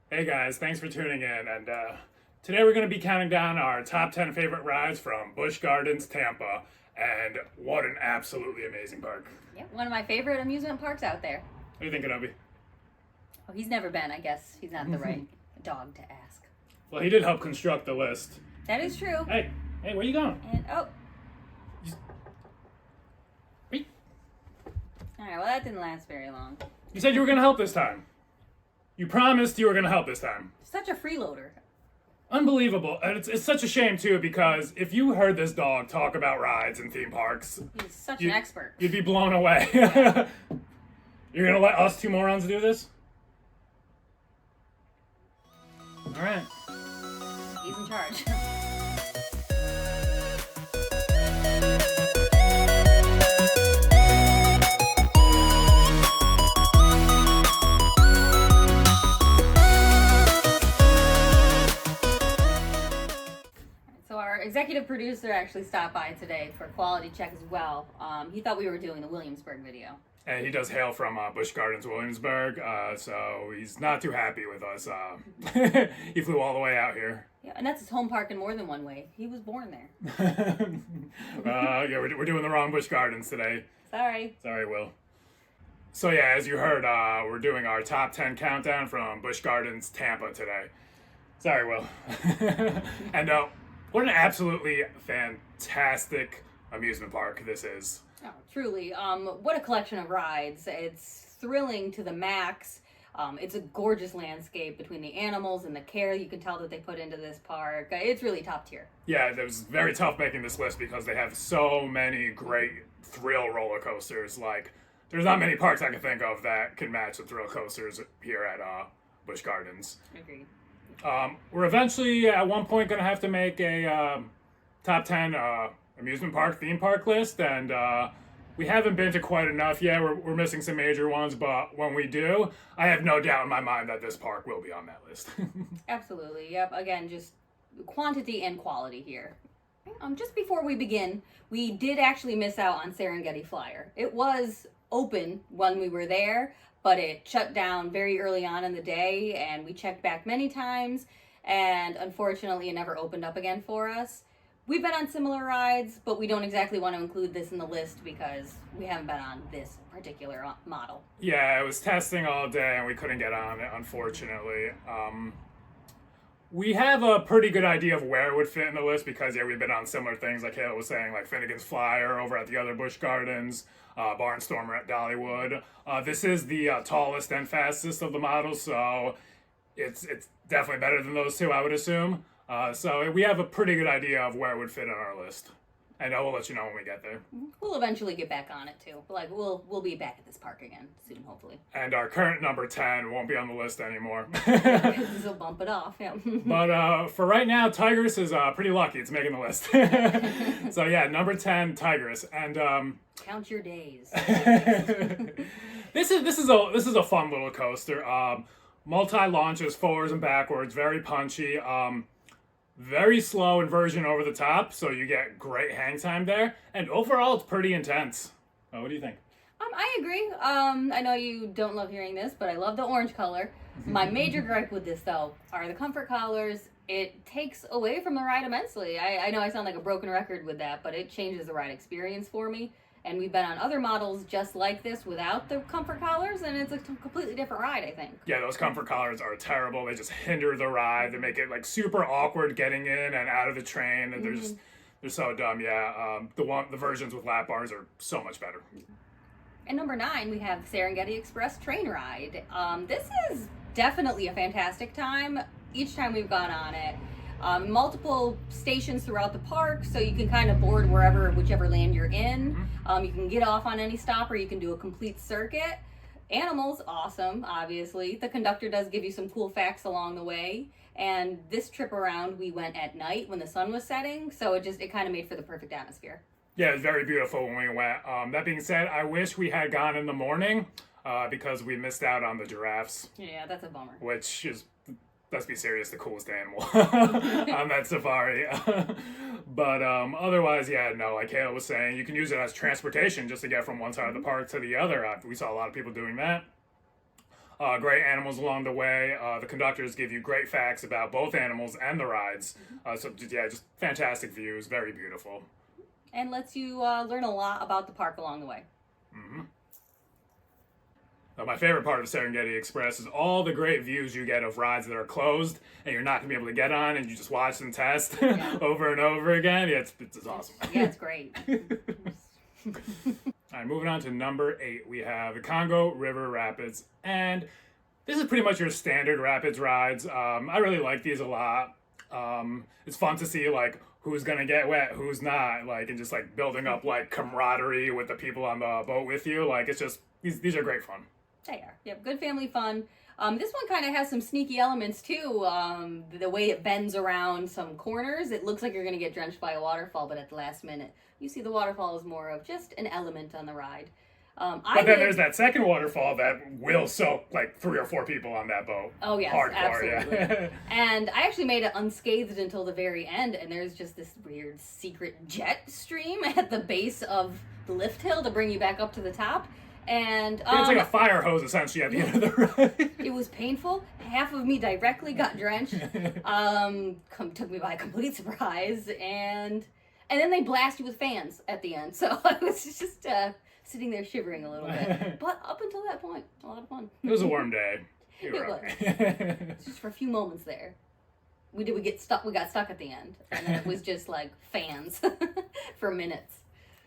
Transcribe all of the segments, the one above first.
Hey guys, thanks for tuning in. And today we're going to be counting down our top 10 favorite rides from Busch Gardens Tampa. And what an absolutely amazing park. Yep, one of my favorite amusement parks out there. What are you thinking, Obi? Oh, he's never been, I guess. He's not the right dog to ask. Well, he did help construct the list. That is true. Hey, where you going? And, Wait. Alright, well, that didn't last very long. You said you were going to help this time. You promised you were going to help this time. Such a freeloader. Unbelievable. And it's such a shame, too, because if you heard this dog talk about rides and theme parks, He's such an expert. you'd be blown away. Yeah. You're going to let us two morons do this? All right. He's in charge. So our executive producer actually stopped by today for a quality check as well. He thought we were doing the Williamsburg video. And he does hail from Busch Gardens, Williamsburg, so he's not too happy with us. He flew all the way out here. Yeah, and that's his home park in more than one way. He was born there. Yeah, we're doing the wrong Busch Gardens today. Sorry. Sorry, Will. So yeah, as you heard, we're doing our top 10 countdown from Busch Gardens Tampa today. Sorry, Will. And what an absolutely fantastic amusement park this is. Oh, truly. What a collection of rides. It's thrilling to the max. It's a gorgeous landscape between the animals and the care you can tell that they put into this park. It's really top tier. Yeah, it was very tough making this list because they have so many great thrill roller coasters. Like, there's not many parks I can think of that can match the thrill coasters here at Busch Gardens. Agreed. We're eventually, at one point, going to have to make a top 10 amusement park, theme park list, and we haven't been to quite enough yet. We're missing some major ones, but when we do, I have no doubt in my mind that this park will be on that list. Absolutely. Yep. Again, just quantity and quality here. Just before we begin, we did actually miss out on Serengeti Flyer. It was open when we were there, but it shut down very early on in the day, and we checked back many times, and unfortunately it never opened up again for us. We've been on similar rides, but we don't exactly want to include this in the list because we haven't been on this particular model. Yeah, it was testing all day and we couldn't get on it, unfortunately. We have a pretty good idea of where it would fit in the list because, yeah, we've been on similar things, like Hale was saying, like Finnegan's Flyer over at the other Busch Gardens, Barnstormer at Dollywood. This is the tallest and fastest of the models, so it's definitely better than those two, I would assume. So we have a pretty good idea of where it would fit on our list. And we'll let you know when we get there. We'll eventually get back on it too. Like we'll be back at this park again soon, hopefully. And our current number 10 won't be on the list anymore. This will bump it off. Yeah. But for right now, Tigris is pretty lucky. It's making the list. So yeah, number 10, Tigris, and count your days. This is a fun little coaster. Multi launches forwards and backwards, very punchy. Very slow inversion over the top, so you get great hang time there. And overall, it's pretty intense. What do you think? I agree. I know you don't love hearing this, but I love the orange color. My major gripe with this, though, are the comfort collars. It takes away from the ride immensely. I know I sound like a broken record with that, but it changes the ride experience for me. And we've been on other models just like this without the comfort collars, and it's a completely different ride, I think. Yeah, those comfort collars are terrible. They just hinder the ride. They make it like super awkward getting in and out of the train. And they're so dumb. Yeah, the versions with lap bars are so much better. And number 9, we have Serengeti Express train ride. This is definitely a fantastic time. Each time we've gone on it. Multiple stations throughout the park, so you can kind of board whichever land you're in. You can get off on any stop, or you can do a complete circuit. Animals, awesome, obviously. The conductor does give you some cool facts along the way. And this trip around, we went at night when the sun was setting, so it kind of made for the perfect atmosphere. Yeah, it's very beautiful when we went. That being said, I wish we had gone in the morning because we missed out on the giraffes. Yeah, that's a bummer. Which is, let's be serious, the coolest animal on that safari. But otherwise, yeah, no, like Kayla was saying, you can use it as transportation just to get from one side of the park to the other. We saw a lot of people doing that. great animals along the way. The conductors give you great facts about both animals and the rides. So yeah, just fantastic views, very beautiful. And lets you learn a lot about the park along the way. My favorite part of Serengeti Express is all the great views you get of rides that are closed and you're not going to be able to get on, and you just watch them test over and over again. Yeah, it's awesome. Yeah, it's great. All right, moving on to number 8, we have the Congo River Rapids. And this is pretty much your standard rapids rides. I really like these a lot. It's fun to see, like, who's going to get wet, who's not, like, and just, like, building up, like, camaraderie with the people on the boat with you. Like, it's just, these are great fun. They are. Yep, good family fun. This one kind of has some sneaky elements too. The way it bends around some corners, it looks like you're going to get drenched by a waterfall, but at the last minute, you see the waterfall is more of just an element on the ride. But then there's that second waterfall that will soak like 3 or 4 people on that boat. Oh yes, hardcore, absolutely. Yeah. And I actually made it unscathed until the very end, and there's just this weird secret jet stream at the base of the lift hill to bring you back up to the top. And it's like a fire hose essentially at the end of the ride. It was painful. Half of me directly got drenched. Took me by a complete surprise, and then they blast you with fans at the end. So I was just sitting there shivering a little bit. But up until that point, a lot of fun. It was a warm day. It was. It's just for a few moments there. We got stuck at the end, and then it was just like fans for minutes.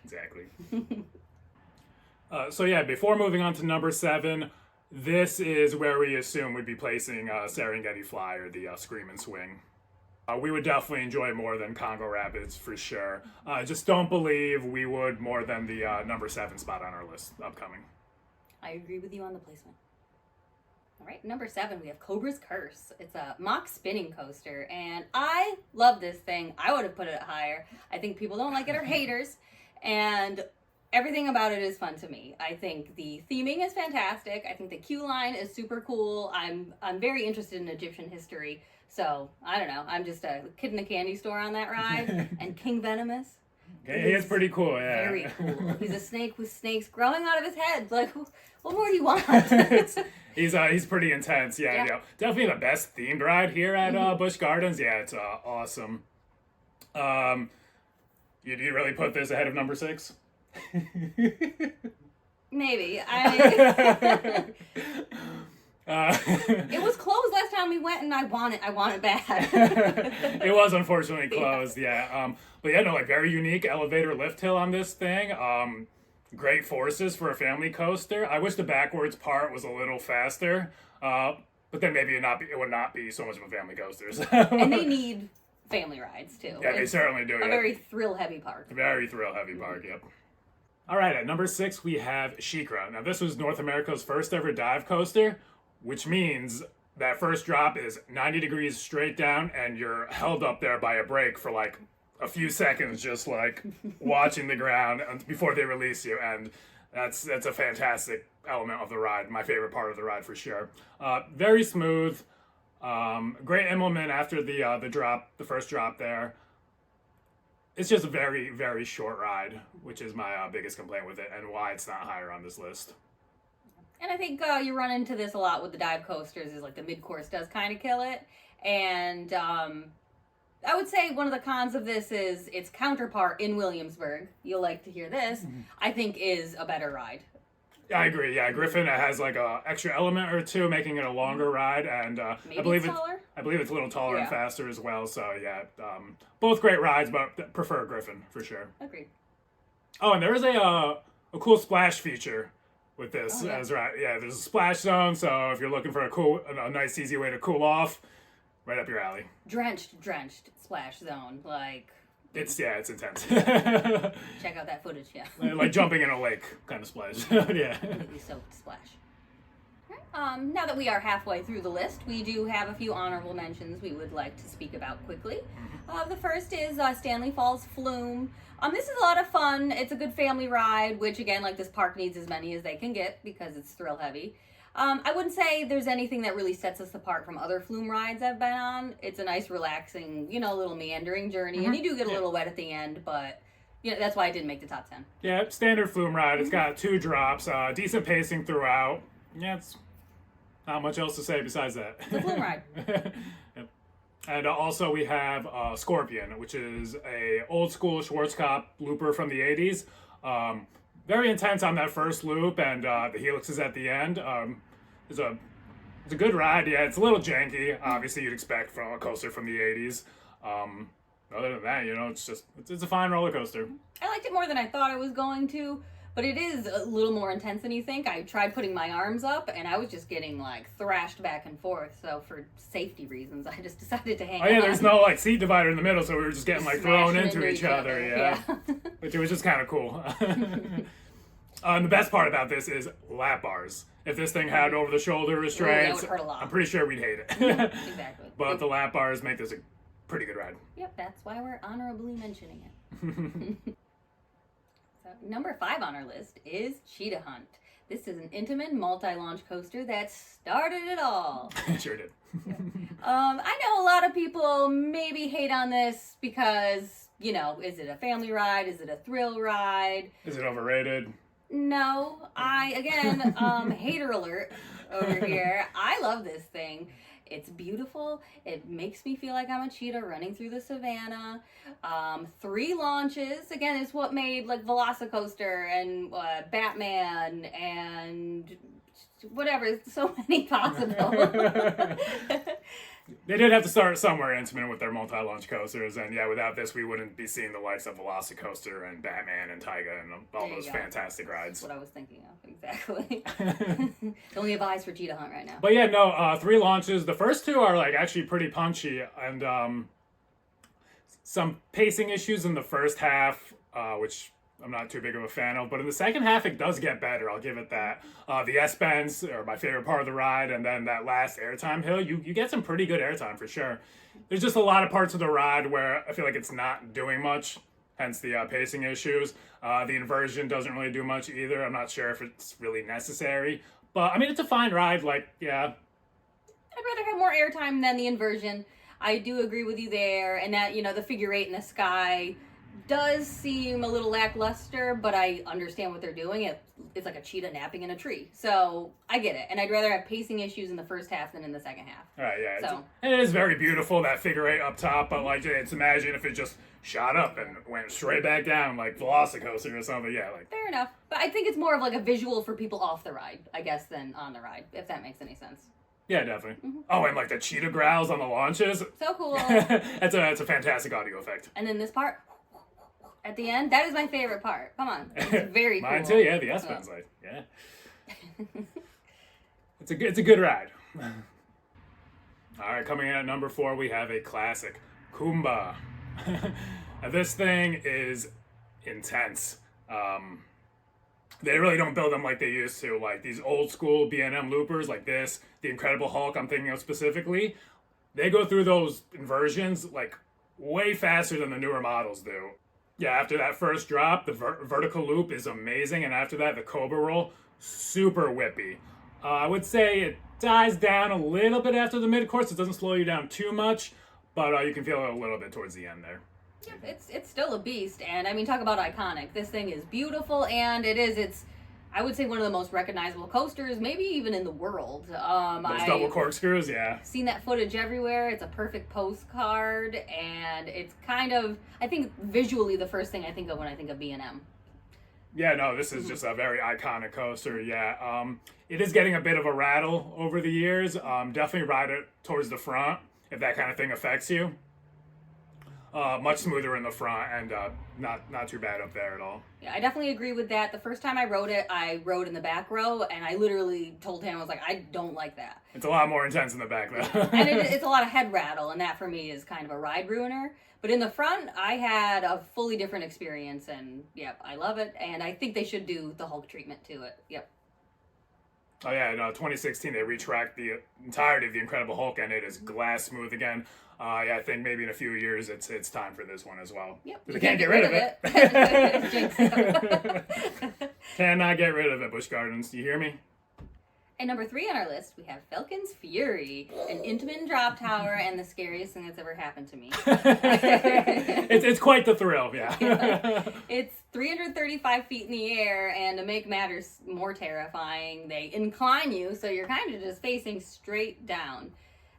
Exactly. So yeah, before moving on to number 7, this is where we assume we'd be placing Serengeti Flyer, the Scream and Swing. We would definitely enjoy more than Congo Rapids for sure. Just don't believe we would more than the number 7 spot on our list upcoming. I agree with you on the placement. All right, number 7, we have Cobra's Curse. It's a mock spinning coaster, and I love this thing. I would have put it higher. I think people don't like it are haters, and everything about it is fun to me. I think the theming is fantastic. I think the queue line is super cool. I'm very interested in Egyptian history. So, I don't know. I'm just a kid in a candy store on that ride. And King Venomous. Okay, he is pretty cool, yeah. Very cool. He's a snake with snakes growing out of his head. Like, what more do you want? He's pretty intense, yeah. You know, definitely the best themed ride here at Busch Gardens. Yeah, it's awesome. You really put this ahead of number 6? Maybe. It was closed last time we went, and I want it bad. It was unfortunately closed, yeah. But yeah, no, like very unique elevator lift hill on this thing. Great forces for a family coaster. I wish the backwards part was a little faster, but then maybe it would not be so much of a family coaster. So. And they need family rides too. Yeah, they certainly do. A very thrill-heavy park. Very thrill-heavy park, yep. All right, at number 6, we have Shikra. Now, this was North America's first ever dive coaster, which means that first drop is 90 degrees straight down, and you're held up there by a brake for like a few seconds, just like watching the ground before they release you. And that's a fantastic element of the ride. My favorite part of the ride for sure. Very smooth. Great implement after the first drop there. It's just a very, very short ride, which is my biggest complaint with it and why it's not higher on this list. And I think you run into this a lot with the dive coasters, is like the mid-course does kind of kill it. And I would say one of the cons of this is its counterpart in Williamsburg, you'll like to hear this, I think is a better ride. Yeah, I agree. Yeah, Griffin has like a extra element or two, making it a longer ride, and I believe it's a little taller and faster as well. So yeah, both great rides, but prefer Griffin for sure. Agreed. Oh, and there is a cool splash feature with this as right. Yeah, there's a splash zone, so if you're looking for a nice easy way to cool off, right up your alley. Drenched splash zone, like. It's intense. Check out that footage, yeah. Like jumping in a lake kind of splash. Yeah. Completely soaked splash. Now that we are halfway through the list, we do have a few honorable mentions we would like to speak about quickly. The first is Stanley Falls Flume. This is a lot of fun. It's a good family ride, which again, like this park needs as many as they can get because it's thrill heavy. I wouldn't say there's anything that really sets us apart from other flume rides I've been on. It's a nice, relaxing, little meandering journey, and you do get a little wet at the end, but that's why it didn't make the top 10. Yeah, standard flume ride. It's got 2 drops, decent pacing throughout. Yeah, Not much else to say besides that. It's a flume ride. Yep. And also we have Scorpion, which is a old school Schwarzkopf looper from the 80s. Very intense on that first loop, and the helixes at the end. It's a good ride. Yeah, it's a little janky. Obviously, you'd expect from a coaster from the 80s. Other than that, it's a fine roller coaster. I liked it more than I thought I was going to, but it is a little more intense than you think. I tried putting my arms up, and I was just getting thrashed back and forth. So for safety reasons, I just decided to hang on. Oh yeah, there's no seat divider in the middle, so we were just getting thrown into each other. Yeah. Which was just kind of cool. And the best part about this is lap bars. If this thing had over-the-shoulder restraints, that would hurt a lot. I'm pretty sure we'd hate it. Exactly. But the lap bars make this a pretty good ride. Yep, that's why we're honorably mentioning it. So, number 5 on our list is Cheetah Hunt. This is an intimate multi-launch coaster that started it all. Sure did. I know a lot of people maybe hate on this because, is it a family ride? Is it a thrill ride? Is it overrated? No, hater alert over here. I love this thing. It's beautiful. It makes me feel like I'm a cheetah running through the savannah. 3 launches. Again, it's what made Velocicoaster and Batman and whatever. So many possible. They did have to start somewhere intimate with their multi-launch coasters, and yeah, without this, we wouldn't be seeing the likes of Velocicoaster and Batman and Taiga and all those fantastic rides. That's what I was thinking of, exactly. Don't we have eyes for Cheetah Hunt right now? But yeah, no, 3 launches. The first 2 are actually pretty punchy, and some pacing issues in the first half, which I'm not too big of a fan of, but in the second half it does get better, I'll give it that. The S-bends are my favorite part of the ride, and then that last airtime hill, you get some pretty good airtime for sure. There's just a lot of parts of the ride where I feel like it's not doing much, hence the pacing issues. The inversion doesn't really do much either. I'm not sure if it's really necessary, but it's a fine ride, yeah. I'd rather have more airtime than the inversion. I do agree with you there, and that, the figure 8 in the sky does seem a little lackluster, but I understand what they're doing. It's like a cheetah napping in a tree. So I get it. And I'd rather have pacing issues in the first half than in the second half. All right, yeah. And it is very beautiful, that figure 8 up top, but it's imagine if it just shot up and went straight back down like Velocicoaster or something. Yeah, Fair enough. But I think it's more of a visual for people off the ride, I guess, than on the ride, if that makes any sense. Yeah, definitely. Mm-hmm. Oh, and the cheetah growls on the launches. So cool. That's a fantastic audio effect. And then this part at the end, that is my favorite part. Come on, it's very cool. Mine too. Yeah, the S-bend's yeah. It's a good ride. All right, coming in at number 4, we have a classic, Kumba. Now, this thing is intense. They really don't build them like they used to. These old school B&M loopers like this, the Incredible Hulk I'm thinking of specifically, they go through those inversions way faster than the newer models do. Yeah, after that first drop, the vertical loop is amazing, and after that, the Cobra roll, super whippy. I would say it dies down a little bit after the mid-course. It doesn't slow you down too much, but you can feel it a little bit towards the end there. Yeah, it's still a beast, and talk about iconic. This thing is beautiful, and it's I would say one of the most recognizable coasters, maybe even in the world. Those double corkscrews, yeah. Seen that footage everywhere. It's a perfect postcard, and it's I think visually the first thing I think of when I think of B&M. Yeah, no, this is just a very iconic coaster, yeah. It is getting a bit of a rattle over the years. Definitely ride it towards the front if that kind of thing affects you. Much smoother in the front and not too bad up there at all. Yeah, I definitely agree with that. The first time I rode in the back row, and I literally told him, I was like, I don't like that. It's a lot more intense in the back, though. And it's a lot of head rattle, and that for me is kind of a ride ruiner. But in the front, I had a fully different experience, and yep, I love it. And I think they should do the Hulk treatment to it. Yep. Oh yeah, no, 2016 they retracked the entirety of the Incredible Hulk, and it is glass smooth again. Yeah, I think maybe in a few years it's time for this one as well. Yep. They can't get rid of it. Cannot get rid of it, Busch Gardens. Do you hear me? And number 3 on our list, we have Falcon's Fury, an Intamin drop tower, and the scariest thing that's ever happened to me. It's quite the thrill, yeah. It's 335 feet in the air, and to make matters more terrifying, they incline you, so you're kind of just facing straight down.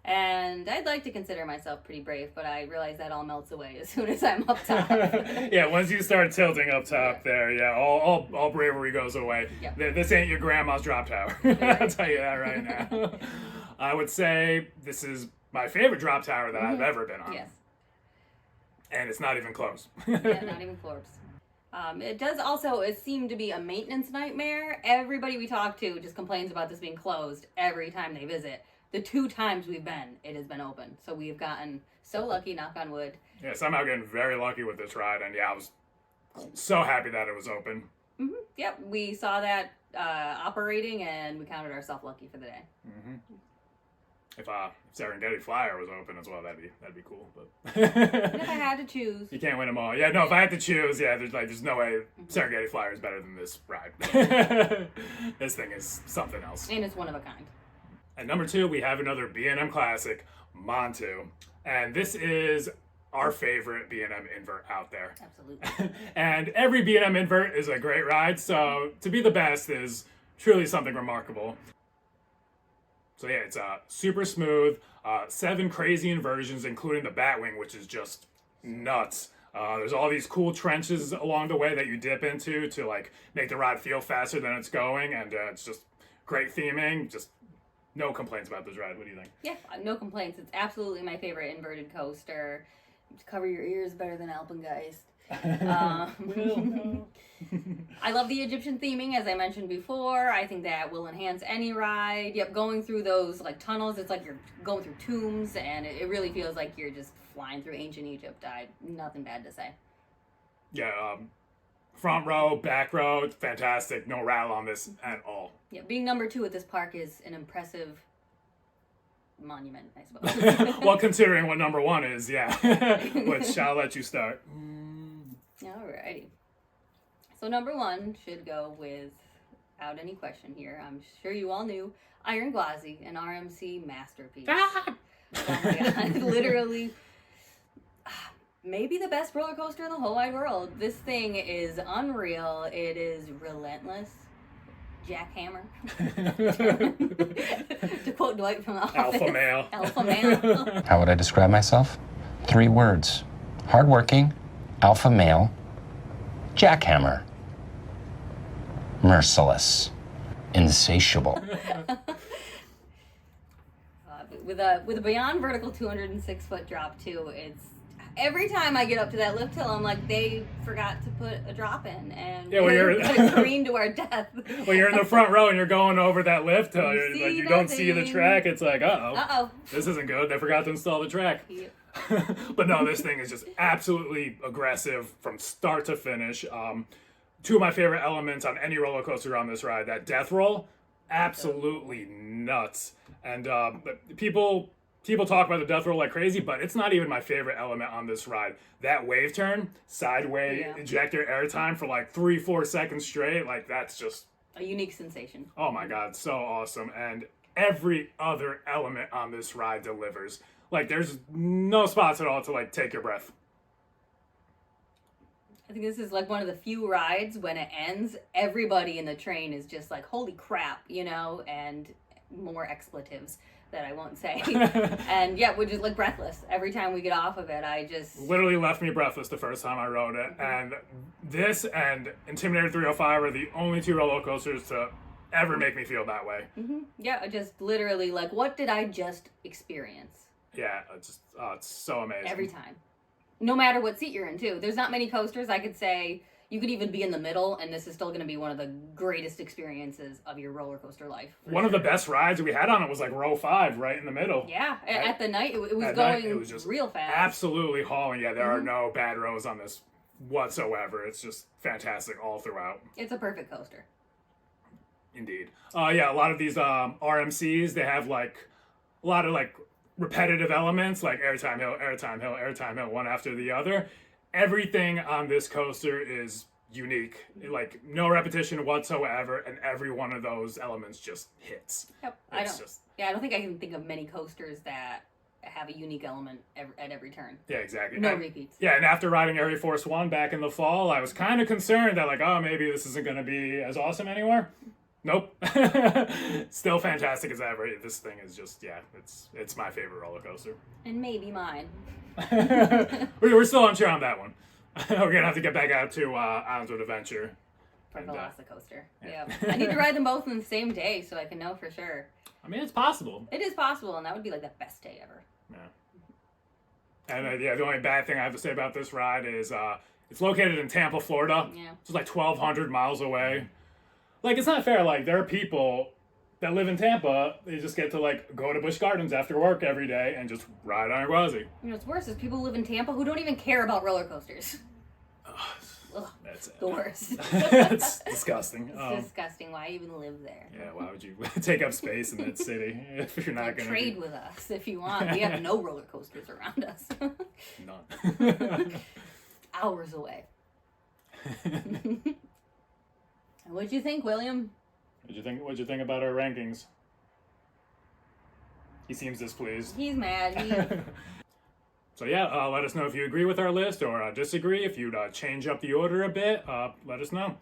And I'd like to consider myself pretty brave, but I realize that all melts away as soon as I'm up top. Yeah, once you start tilting up top there, yeah, all bravery goes away. Yep. This ain't your grandma's drop tower. I'll tell you that right now. I would say this is my favorite drop tower that I've ever been on. Yes. And it's not even close. Yeah, not even close. It does also, it seemed to be a maintenance nightmare. Everybody we talk to just complains about this being closed every time they visit. The 2 times we've been, it has been open. So we've gotten so lucky, knock on wood. Yeah, somehow getting very lucky with this ride, and yeah, I was so happy that it was open. Mm-hmm. Yep, we saw that operating, and we counted ourselves lucky for the day. Mm-hmm. If Serengeti Flyer was open as well, that'd be cool. But And if I had to choose, you can't win them all. Yeah, no. If I had to choose, yeah, there's no way Serengeti Flyer is better than this ride. This thing is something else. And it's one of a kind. At number 2, we have another B&M classic, Montu, and this is our favorite B&M invert out there. Absolutely. And every B&M invert is a great ride, so to be the best is truly something remarkable. So yeah, it's super smooth, 7 crazy inversions, including the Batwing, which is just nuts. There's all these cool trenches along the way that you dip into to like make the ride feel faster than it's going, and it's just great theming. Just no complaints about this ride. What do you think? Yeah, no complaints. It's absolutely my favorite inverted coaster. Cover your ears better than Alpengeist. I love the Egyptian theming, as I mentioned before. I think that will enhance any ride. Yep, going through those like tunnels, it's like you're going through tombs, and it really feels like you're just flying through ancient Egypt. Nothing bad to say. Yeah, front row, back row, it's fantastic. No rattle on this at all. Yeah, being number 2 at this park is an impressive monument, I suppose. Well, considering what number 1 is, yeah. Which I'll let you start. Alrighty. So number 1 should go without any question here. I'm sure you all knew Iron Gwazi, an RMC masterpiece. Oh my God, literally. Maybe the best roller coaster in the whole wide world. This thing is unreal. It is relentless. Jackhammer. To quote Dwight from The Office. Alpha male. Alpha male. How would I describe myself? 3 words. Hardworking, alpha male, jackhammer. Merciless. Insatiable. With a beyond vertical 206-foot drop too, it's every time I get up to that lift hill, I'm like, they forgot to put a drop in, and yeah, well, we're gonna careen to our death. When you're in the front row and you're going over that lift hill, you don't see the track. It's like, uh-oh, this isn't good. They forgot to install the track. Yep. But no, this thing is just absolutely aggressive from start to finish. 2 of my favorite elements on any roller coaster on this ride, that death roll, absolutely nuts. And people talk about the death roll like crazy, but it's not even my favorite element on this ride. That wave turn, sideway ejector airtime for like 3-4 seconds straight, like that's just a unique sensation. Oh my God, so awesome. And every other element on this ride delivers. Like there's no spots at all to like take your breath. I think this is like one of the few rides when it ends, everybody in the train is just like, holy crap, and more expletives that I won't say. And yeah, we're just like breathless. Every time we get off of it, I just... Literally left me breathless the first time I rode it. And this and Intimidator 305 are the only 2 roller coasters to ever make me feel that way. Yeah, just literally like, what did I just experience? Yeah, it's so amazing. Every time. No matter what seat you're in, too. There's not many coasters I could say you could even be in the middle, and this is still going to be one of the greatest experiences of your roller coaster life. One of the best rides we had on it was like row 5, right in the middle. Yeah, at the night, it was going it was just real fast. Absolutely hauling. Yeah, there are no bad rows on this whatsoever. It's just fantastic all throughout. It's a perfect coaster. Indeed. Yeah, a lot of these RMCs, they have like a lot of like repetitive elements, like airtime hill, airtime hill, airtime hill, one after the other. Everything on this coaster is unique, like no repetition whatsoever, and every one of those elements just hits. Yep. I don't think I can think of many coasters that have a unique element at every turn. Yeah, exactly. No repeats. Yeah, and after riding Air Force One back in the fall, I was kind of concerned that like, oh, maybe this isn't going to be as awesome anymore. Nope. Still fantastic as ever. This thing is just, yeah, it's my favorite roller coaster. And maybe mine. We're still unsure on that one. We're going to have to get back out to Islands of Adventure. For Velocicoaster. Yeah. I need to ride them both on the same day so I can know for sure. I mean, it's possible. It is possible, and that would be like the best day ever. Yeah. And the only bad thing I have to say about this ride is it's located in Tampa, Florida. Yeah. It's like 1,200 miles away. Like, it's not fair. Like, there are people that live in Tampa. They just get to, like, go to Busch Gardens after work every day and just ride on a Gwazi. You know what's worse is people who live in Tampa who don't even care about roller coasters. Ugh, that's the worst. It's disgusting. It's disgusting. Why even live there? Yeah, why would you take up space in that city if you're not going to trade with us if you want? We have no roller coasters around us. None. Hours away. What'd you think, William? What'd you think about our rankings? He seems displeased. He's mad. So yeah, let us know if you agree with our list or disagree. If you'd change up the order a bit, let us know.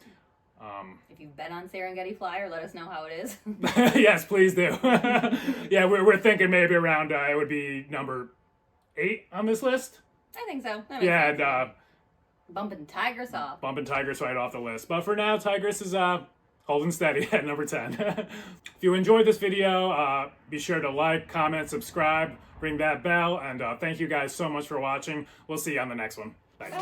If you've been on Serengeti Flyer, let us know how it is. Yes, please do. Yeah, we're thinking maybe around it would be number 8 on this list. I think so. Yeah, and bumping Tigress off. Bumping Tigress right off the list. But for now, Tigress is holding steady at number 10. If you enjoyed this video, be sure to like, comment, subscribe, ring that bell, and thank you guys so much for watching. We'll see you on the next one. Bye.